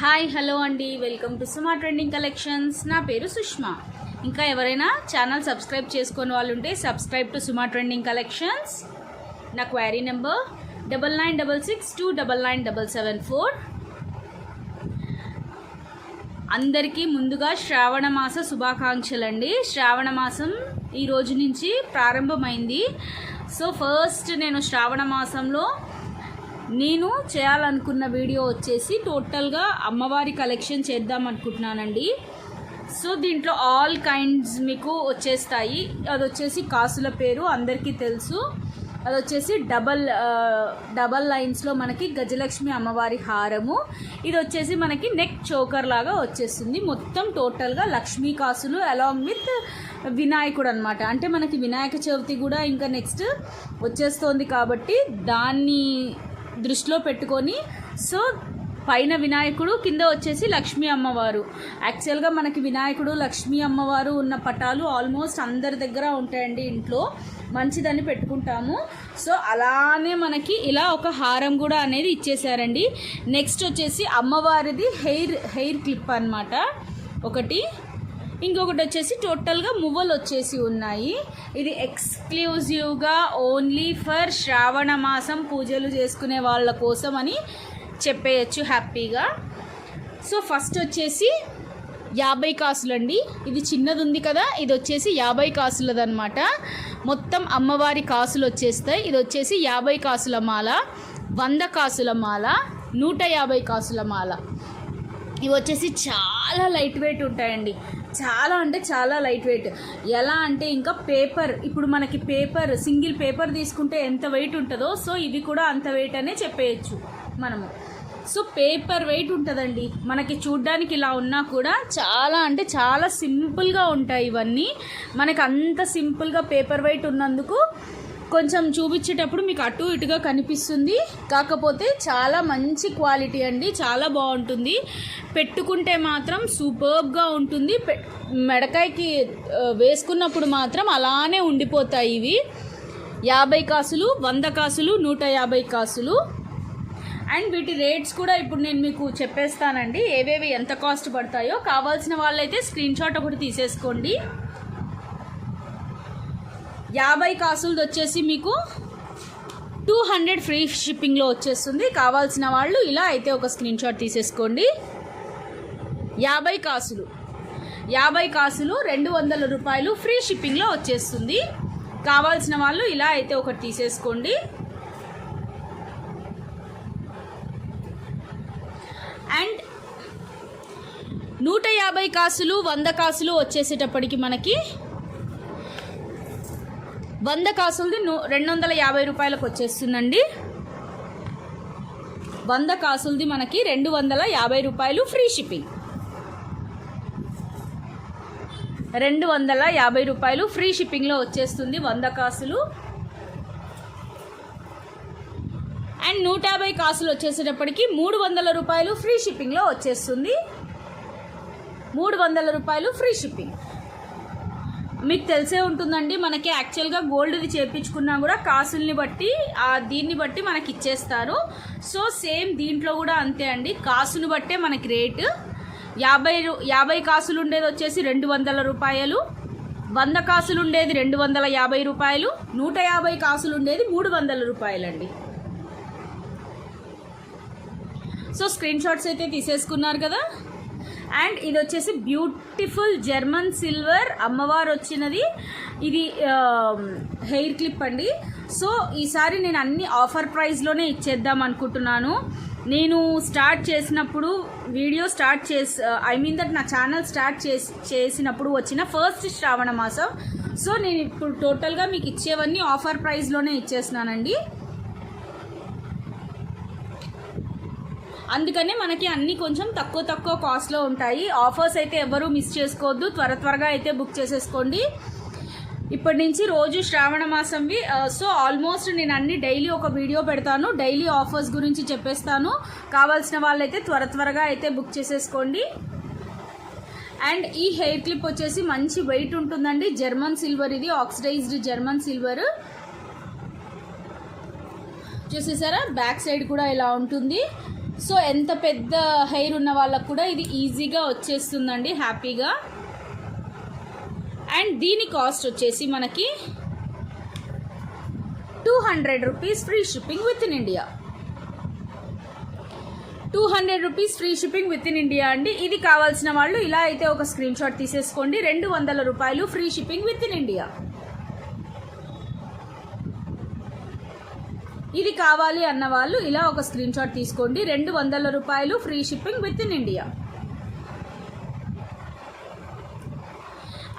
Hi hello అండి, welcome to Suma trending collections. నా పేరు సుష్మా. ఇంకా ఎవరైనా ఛానల్ సబ్స్క్రైబ్ చేసుకునే వాళ్ళు ఉంటే subscribe to Suma trending collections. నా క్వైరీ నెంబర్ 9966299774. అందరికీ ముందుగా శ్రావణ మాస శుభాకాంక్షలు అండి. శ్రావణ మాసం ఈ రోజు నుంచి ప్రారంభమైంది. సో ఫస్ట్ నేను శ్రావణ మాసంలో నేను చేయాలనుకున్న వీడియో వచ్చేసి టోటల్గా అమ్మవారి కలెక్షన్ చేద్దాం అనుకుంటున్నానండి. సో దీంట్లో ఆల్ కైండ్స్ మీకు వచ్చేస్తాయి. అది వచ్చేసి కాసుల పేరు అందరికీ తెలుసు. అది వచ్చేసి డబల్ లైన్స్లో మనకి గజలక్ష్మి అమ్మవారి హారము. ఇది వచ్చేసి మనకి నెక్ చోకర్ లాగా వచ్చేస్తుంది. మొత్తం టోటల్గా లక్ష్మీ కాసులు అలాంగ్ విత్ వినాయకుడు అనమాట. అంటే మనకి వినాయక చవితి కూడా ఇంకా నెక్స్ట్ వచ్చేస్తోంది కాబట్టి దాన్ని దృష్టిలో పెట్టుకొని సో పైన వినాయకుడు, కింద వచ్చేసి లక్ష్మీ అమ్మవారు. యాక్చువల్గా మనకి వినాయకుడు లక్ష్మీ అమ్మవారు ఉన్న పటాలు ఆల్మోస్ట్ అందరి దగ్గర ఉంటాయండి. ఇంట్లో మంచిదని పెట్టుకుంటాము. సో అలానే మనకి ఇలా ఒక హారం కూడా అనేది ఇచ్చేసారండి. నెక్స్ట్ వచ్చేసి అమ్మవారిది హెయిర్ క్లిప్ అనమాట ఒకటి. ఇంకొకటి వచ్చేసి టోటల్గా మువ్వలు వచ్చేసి ఉన్నాయి. ఇది ఎక్స్క్లూజివ్గా ఓన్లీ ఫర్ శ్రావణ మాసం పూజలు చేసుకునే వాళ్ళ కోసం అని చెప్పేయచ్చు హ్యాపీగా. సో ఫస్ట్ వచ్చేసి 50 కాసులు అండి. ఇది చిన్నది ఉంది కదా, ఇది వచ్చేసి 50 కాసులది అనమాట. మొత్తం అమ్మవారి కాసులు వచ్చేస్తాయి. ఇది వచ్చేసి 50 కాసుల మాల, 100 కాసుల మాల, 150 కాసుల మాల. ఇవి వచ్చేసి చాలా లైట్ వెయిట్ ఉంటాయండి. చాలా అంటే చాలా లైట్ వెయిట్. ఎలా అంటే ఇంకా పేపర్, ఇప్పుడు మనకి పేపర్ సింగిల్ పేపర్ తీసుకుంటే ఎంత వెయిట్ ఉంటుందో సో ఇవి కూడా అంత వెయిట్ అనే చెప్పేయచ్చు మనము. సో పేపర్ వెయిట్ ఉంటుందండి. మనకి చూడ్డానికి ఇలా ఉన్నా కూడా చాలా అంటే చాలా సింపుల్గా ఉంటాయి ఇవన్నీ. మనకి అంత సింపుల్గా పేపర్ వెయిట్ ఉన్నందుకు కొంచెం చూపించేటప్పుడు మీకు అటు ఇటుగా కనిపిస్తుంది. కాకపోతే చాలా మంచి క్వాలిటీ అండి, చాలా బాగుంటుంది. పెట్టుకుంటే మాత్రం సూపర్బ్గా ఉంటుంది. మెడకాయకి వేసుకున్నప్పుడు మాత్రం అలానే ఉండిపోతాయి ఇవి. 50 కాసులు, 100 కాసులు, 150 కాసులు. అండ్ వీటి రేట్స్ కూడా ఇప్పుడు నేను మీకు చెప్పేస్తానండి, ఏవేవి ఎంత కాస్ట్ పడతాయో. కావాల్సిన వాళ్ళైతే స్క్రీన్ షాట్ ఒకటి తీసేసుకోండి. 50 కాసులది వచ్చేసి మీకు 200 ఫ్రీ షిప్పింగ్లో వచ్చేస్తుంది. కావాల్సిన వాళ్ళు ఇలా అయితే ఒక స్క్రీన్ షాట్ తీసేసుకోండి. 50 కాసులు 200 రూపాయలు ఫ్రీ షిప్పింగ్లో వచ్చేస్తుంది. కావాల్సిన వాళ్ళు ఇలా అయితే ఒకటి తీసేసుకోండి. అండ్ 150 కాసులు, 100 కాసులు వచ్చేసేటప్పటికి మనకి 100 కాసులది 250 రూపాయలకు వచ్చేస్తుందండి. 100 కాసులది మనకి 250 రూపాయలు ఫ్రీ షిప్పింగ్. 250 రూపాయలు ఫ్రీ షిప్పింగ్లో వచ్చేస్తుంది 100 కాసులు. అండ్ 150 కాసులు వచ్చేసేటప్పటికి 300 రూపాయలు ఫ్రీ షిప్పింగ్లో వచ్చేస్తుంది. 300 రూపాయలు ఫ్రీ షిప్పింగ్. మీకు తెలిసే ఉంటుందండి, మనకి యాక్చువల్గా గోల్డ్ది చేయించుకున్నా కూడా కాసుల్ని బట్టి దీన్ని బట్టి మనకి ఇచ్చేస్తారు. సో సేమ్ దీంట్లో కూడా అంతే అండి, కాసును బట్టే మనకి రేటు. 50 కాసులు ఉండేది వచ్చేసి 200 రూపాయలు, 100 కాసులు ఉండేది 250 రూపాయలు, 150 కాసులు ఉండేది 300 రూపాయలండి. సో స్క్రీన్ షాట్స్ అయితే తీసేసుకున్నారు కదా. అండ్ ఇది వచ్చేసి బ్యూటిఫుల్ జర్మన్ సిల్వర్ అమ్మవారు వచ్చినది. ఇది హెయిర్ క్లిప్ అండి. సో ఈసారి నేను అన్ని ఆఫర్ ప్రైస్లోనే ఇచ్చేద్దాం అనుకుంటున్నాను. నేను స్టార్ట్ చేసినప్పుడు వీడియో నా ఛానల్ స్టార్ట్ చేసినప్పుడు వచ్చిన ఫస్ట్ శ్రావణ మాసం. సో నేను ఇప్పుడు టోటల్గా మీకు ఇచ్చేవన్నీ ఆఫర్ ప్రైస్లోనే ఇచ్చేస్తున్నానండి. అందుకనే మనకి అన్నీ కొంచెం తక్కువ కాస్ట్లో ఉంటాయి. ఆఫర్స్ అయితే ఎవరు మిస్ చేసుకోవద్దు, త్వరగా అయితే బుక్ చేసేసుకోండి. ఇప్పటి నుంచి రోజు శ్రావణ మాసంవి. సో ఆల్మోస్ట్ నేను అన్ని డైలీ ఒక వీడియో పెడతాను, డైలీ ఆఫర్స్ గురించి చెప్పేస్తాను. కావాల్సిన వాళ్ళైతే త్వరగా అయితే బుక్ చేసేసుకోండి. అండ్ ఈ హెయిర్ క్లిప్ వచ్చేసి మంచి వెయిట్ ఉంటుందండి. జర్మన్ సిల్వర్, ఇది ఆక్సిడైజ్డ్ జర్మన్ సిల్వర్. చూసేసారా, బ్యాక్ సైడ్ కూడా ఇలా ఉంటుంది. సో ఎంత పెద్ద హెయిర్ ఉన్న వాళ్ళకు కూడా ఇది ఈజీగా వచ్చేస్తుందండి హ్యాపీగా. అండ్ దీని కాస్ట్ వచ్చేసి మనకి 200 rupees free shipping with in India. 200 rupees free shipping with in India అండి. ఇది కావాల్సిన వాళ్ళు ఇలా అయితే ఒక స్క్రీన్ షాట్ తీసేసుకోండి. 200 రూపాయలు free shipping with in India. ఇది కావాలి అన్న వాళ్ళు ఇలా ఒక స్క్రీన్ షాట్ తీసుకోండి. 200 రూపాయలు free shipping with in India.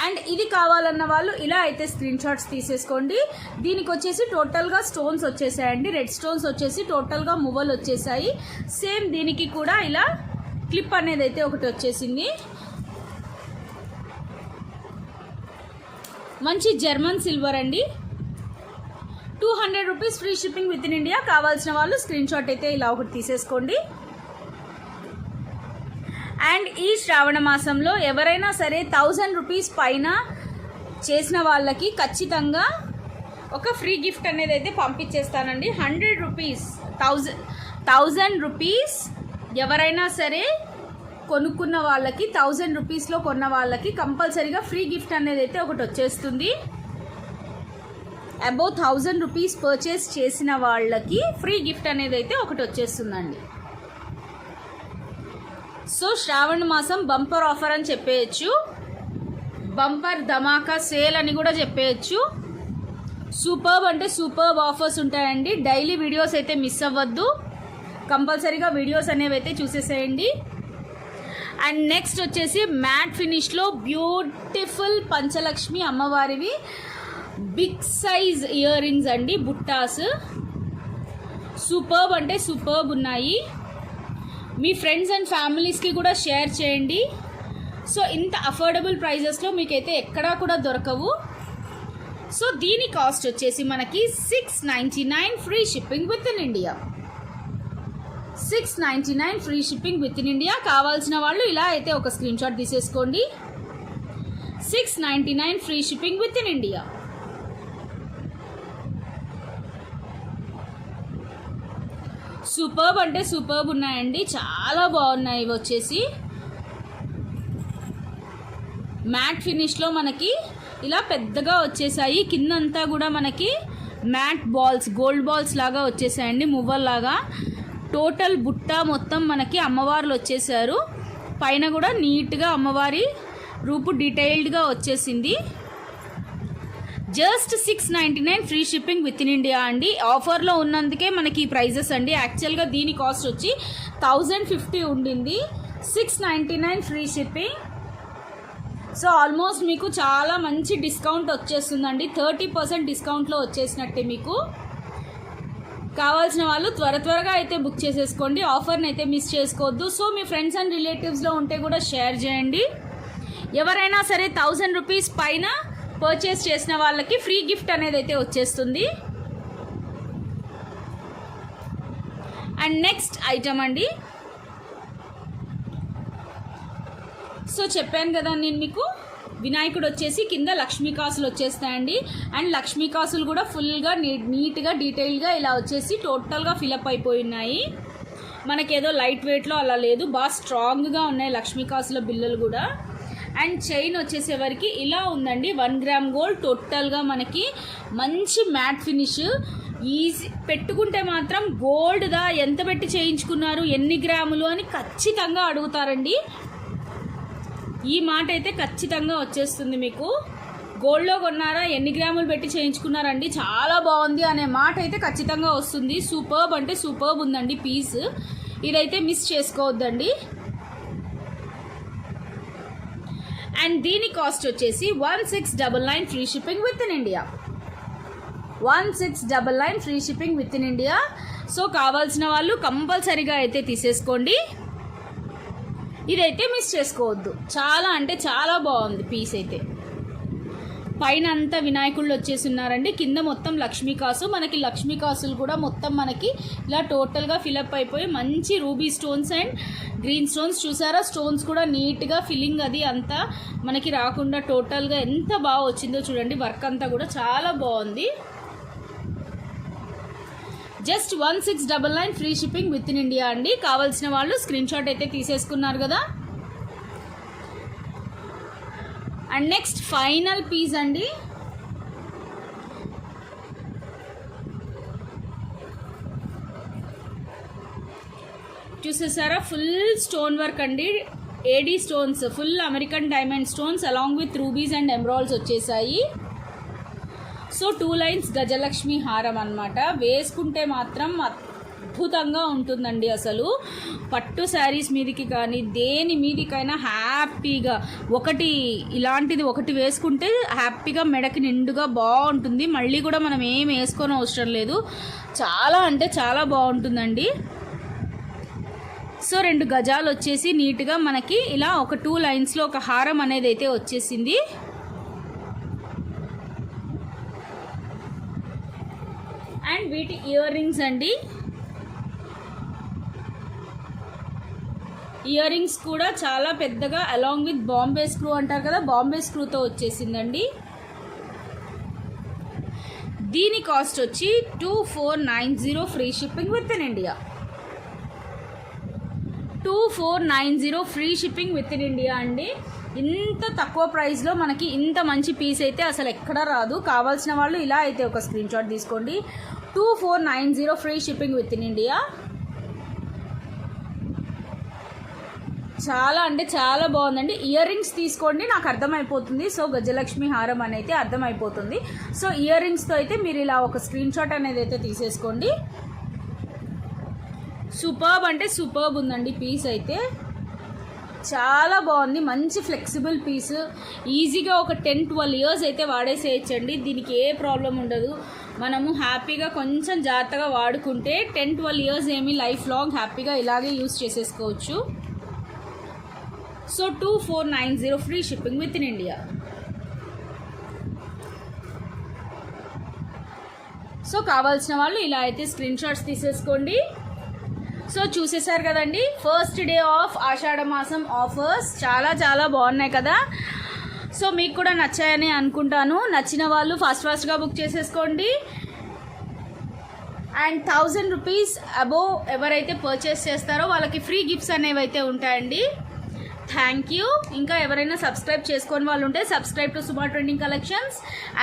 And ఇది కావాలన్న వాళ్ళు ఇలా అయితే స్క్రీన్ షాట్స్ తీసేసుకోండి. దీనికి వచ్చేసి టోటల్గా స్టోన్స్ వచ్చేసాయండి. రెడ్ స్టోన్స్ వచ్చేసి టోటల్గా మువ్వలు వచ్చేసాయి. సేమ్ దీనికి కూడా ఇలా క్లిప్ అనేది అయితే ఒకటి వచ్చేసింది. మంచి జర్మన్ సిల్వర్ అండి. 200 rupees free shipping with in India. కావాల్సిన వాళ్ళు స్క్రీన్ షాట్ అయితే ఇలా ఒకటి తీసేసుకోండి. అండ్ ఈ శ్రావణ మాసంలో ఎవరైనా సరే 1000 రూపీస్ పైన చేసిన వాళ్ళకి ఖచ్చితంగా ఒక ఫ్రీ గిఫ్ట్ అనేది అయితే పంపించేస్తానండి. 100 రూపీస్ 1000 రూపీస్ ఎవరైనా సరే కొనుక్కున్న వాళ్ళకి 1000 రూపీస్లో కొన్న వాళ్ళకి కంపల్సరీగా ఫ్రీ గిఫ్ట్ అనేది అయితే ఒకటి వచ్చేస్తుంది. అబౌవ్ 1000 రూపీస్ పర్చేస్ చేసిన వాళ్ళకి ఫ్రీ గిఫ్ట్ అనేది అయితే ఒకటి వచ్చేస్తుందండి. సో శ్రావణ మాసం బంపర్ ఆఫర్ అని చెప్పేయచ్చు, బంపర్ ధమాకా సేల్ అని కూడా చెప్పేయచ్చు. సూపర్బ్ అంటే సూపర్బ్ ఆఫర్స్ ఉంటాయండి. డైలీ వీడియోస్ అయితే మిస్ అవ్వద్దు, కంపల్సరీగా వీడియోస్ అనేవి అయితే చూసేసేయండి. అండ్ నెక్స్ట్ వచ్చేసి మ్యాట్ ఫినిష్లో బ్యూటిఫుల్ పంచలక్ష్మి అమ్మవారివి బిగ్ సైజ్ ఇయర్ రింగ్స్ అండి, బుట్టాస్. సూపర్బ్ అంటే సూపర్బ్ ఉన్నాయి. మీ ఫ్రెండ్స్ అండ్ ఫ్యామిలీస్కి కూడా షేర్ చేయండి. సో ఇంత అఫోర్డబుల్ ప్రైజెస్లో మీకైతే ఎక్కడా కూడా దొరకవు. సో దీని కాస్ట్ వచ్చేసి మనకి 699 free shipping with in India. 699 free shipping with in India. కావాల్సిన వాళ్ళు ఇలా అయితే ఒక స్క్రీన్ షాట్ తీసేసుకోండి. 699 free shipping with in India. Superb అంటే సూపర్బ్ ఉన్నాయండి, చాలా బాగున్నాయి. ఇవి వచ్చేసి మ్యాట్ ఫినిష్లో మనకి ఇలా పెద్దగా వచ్చేసాయి. కిందంతా కూడా మనకి మ్యాట్ బాల్స్, గోల్డ్ బాల్స్ లాగా వచ్చేసాయండి, మువ్వల్లాగా. టోటల్ బుట్ట మొత్తం మనకి అమ్మవార్లు వచ్చేసారు. పైన కూడా నీట్గా అమ్మవారి రూపు డీటెయిల్డ్గా వచ్చేసింది. Just 699 free shipping with in India అండి. ఆఫర్లో ఉన్నందుకే మనకి ఈ ప్రైజెస్ అండి. యాక్చువల్గా దీని కాస్ట్ వచ్చి 1050 ఉండింది, 699 ఫ్రీ షిప్పింగ్. సో ఆల్మోస్ట్ మీకు చాలా మంచి డిస్కౌంట్ వచ్చేస్తుందండి. 30% డిస్కౌంట్లో వచ్చేసినట్టే మీకు. కావాల్సిన వాళ్ళు త్వరగా అయితే బుక్ చేసేసుకోండి. ఆఫర్ని అయితే మిస్ చేసుకోవద్దు. సో మీ ఫ్రెండ్స్ అండ్ రిలేటివ్స్లో ఉంటే కూడా షేర్ చేయండి. ఎవరైనా సరే 1000 రూపీస్ పైన పర్చేస్ చేసిన వాళ్ళకి ఫ్రీ గిఫ్ట్ అనేది అయితే వచ్చేస్తుంది. అండ్ నెక్స్ట్ ఐటమ్ అండి. సో చెప్పాను కదా నేను మీకు, వినాయకుడు వచ్చేసి కింద లక్ష్మీ కాసులు వచ్చేస్తాయండి. అండ్ లక్ష్మీ కాసులు కూడా ఫుల్గా నీట్గా డీటెయిల్గా ఇలా వచ్చేసి టోటల్గా ఫిలప్ అయిపోయి ఉన్నాయి. మనకేదో లైట్ వెయిట్లో అలా లేదు, బాగా స్ట్రాంగ్గా ఉన్నాయి లక్ష్మీ కాసుల బిల్లలు కూడా. అండ్ చైన్ వచ్చేసేవరకు ఇలా ఉందండి, 1 గ్రామ్ గోల్డ్. టోటల్గా మనకి మంచి మ్యాట్ ఫినిష్. ఈజీ పెట్టుకుంటే మాత్రం గోల్డ్దా ఎంత పెట్టి చేయించుకున్నారు, ఎన్ని గ్రాములు అని ఖచ్చితంగా అడుగుతారండి. ఈ మాట అయితే ఖచ్చితంగా వచ్చేస్తుంది మీకు. గోల్డ్లో కొన్నారా, ఎన్ని గ్రాములు పెట్టి చేయించుకున్నారండి, చాలా బాగుంది అనే మాట అయితే ఖచ్చితంగా వస్తుంది. సూపర్బ్ అంటే సూపర్బ్ ఉందండి పీస్. ఇదైతే మిస్ చేసుకోవద్దండి. అండ్ దీని కాస్ట్ వచ్చేసి 1699 free shipping with in India. 1699 free shipping with in India. So కావాల్సిన వాళ్ళు కంపల్సరీగా అయితే తీసేసుకోండి. ఇదైతే మిస్ చేసుకోవద్దు. చాలా అంటే చాలా బాగుంది పీస్ అయితే. పైన అంతా వినాయకుళ్ళు వచ్చేసి ఉన్నారండి, కింద మొత్తం లక్ష్మీ కాసు. మనకి లక్ష్మీ కాసులు కూడా మొత్తం మనకి ఇలా టోటల్గా ఫిలప్ అయిపోయి మంచి ruby stones and green stones. చూసారా, స్టోన్స్ కూడా నీట్గా ఫిల్లింగ్ అది అంతా మనకి రాకుండా టోటల్గా ఎంత బాగా వచ్చిందో చూడండి. వర్క్ అంతా కూడా చాలా బాగుంది. Just 1699 free shipping with in India అండి. కావాల్సిన వాళ్ళు స్క్రీన్ షాట్ అయితే తీసేసుకున్నారు కదా. అండ్ నెక్స్ట్ ఫైనల్ పీస్ అండి. చూసేసారా, ఫుల్ స్టోన్ వర్క్ అండి. AD stones, full American diamond stones along with rubies and emeralds వచ్చేసాయి. సో 2 లైన్స్ గజలక్ష్మి హారం అనమాట. వేసుకుంటే మాత్రం అద్భుతంగా ఉంటుందండి. అసలు పట్టు శారీస్ మీదకి కానీ దేని మీదికైనా హ్యాపీగా ఇలాంటిది ఒకటి వేసుకుంటే హ్యాపీగా మెడకి నిండుగా బాగుంటుంది. మళ్ళీ కూడా మనం ఏం వేసుకోని అవసరం లేదు. చాలా అంటే చాలా బాగుంటుందండి. సో 2 గజాలు వచ్చేసి నీట్గా మనకి ఇలా ఒక 2 లైన్స్లో ఒక హారం అనేది అయితే వచ్చేసింది. అండ్ వీటి ఇయర్ రింగ్స్ అండి. ఇయర్ రింగ్స్ కూడా చాలా పెద్దగా అలాంగ్ విత్ బాంబే స్క్రూ అంటారు కదా, బాంబే స్క్రూతో వచ్చేసిందండి. దీని కాస్ట్ వచ్చి 2490 free shipping with in India. 2490 free shipping with in India అండి. ఇంత తక్కువ ప్రైస్లో మనకి ఇంత మంచి పీస్ అయితే అసలు ఎక్కడా రాదు. కావాల్సిన వాళ్ళు ఇలా అయితే ఒక స్క్రీన్ షాట్ తీసుకోండి. 2490 free shipping with in India. చాలా అంటే చాలా బాగుందండి. ఇయర్ రింగ్స్ తీసుకోండి, నాకు అర్థమైపోతుంది. సో గజలక్ష్మి హారం అని అయితే అర్థమైపోతుంది. సో ఇయర్ రింగ్స్తో అయితే మీరు ఇలా ఒక స్క్రీన్ షాట్ అనేది అయితే తీసేసుకోండి. సూపర్బ్ అంటే సూపర్బ్ ఉందండి. పీస్ అయితే చాలా బాగుంది. మంచి ఫ్లెక్సిబుల్ పీస్. ఈజీగా ఒక 10-12 ఇయర్స్ అయితే వాడేసేయచ్చండి. దీనికి ఏ ప్రాబ్లం ఉండదు. మనము హ్యాపీగా కొంచెం జాగ్రత్తగా వాడుకుంటే 10-12 ఇయర్స్ ఏమి లైఫ్ లాంగ్ హ్యాపీగా ఇలాగే యూస్ చేసేసుకోవచ్చు. So 2490 free shipping with in India. So కావాల్సిన వాళ్ళు ఇలా అయితే స్క్రీన్ షాట్స్ తీసేసుకోండి. సో చూసేసారు కదండి, ఫస్ట్ డే ఆఫ్ ఆషాఢ మాసం ఆఫర్స్ చాలా చాలా బాగున్నాయి కదా. సో మీకు కూడా నచ్చాయని అనుకుంటాను. నచ్చిన వాళ్ళు ఫాస్ట్గా బుక్ చేసేసుకోండి. అండ్ 1000 రూపీస్ అబోవ్ ఎవరైతే పర్చేస్ చేస్తారో వాళ్ళకి ఫ్రీ గిఫ్ట్స్ అనేవి అయితే ఉంటాయండి. Thank you. ఇంకా ఎవరైనా సబ్స్క్రైబ్ చేసుకొని వాళ్ళు ఉంటే subscribe to Suma trending collections.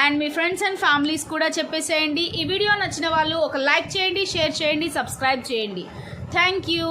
And me friends and families కూడా చెప్పేసేయండి. ఈ వీడియో నచ్చిన వాళ్ళు ఒక లైక్ చేయండి, షేర్ చేయండి, సబ్స్క్రైబ్ చేయండి. Thank you.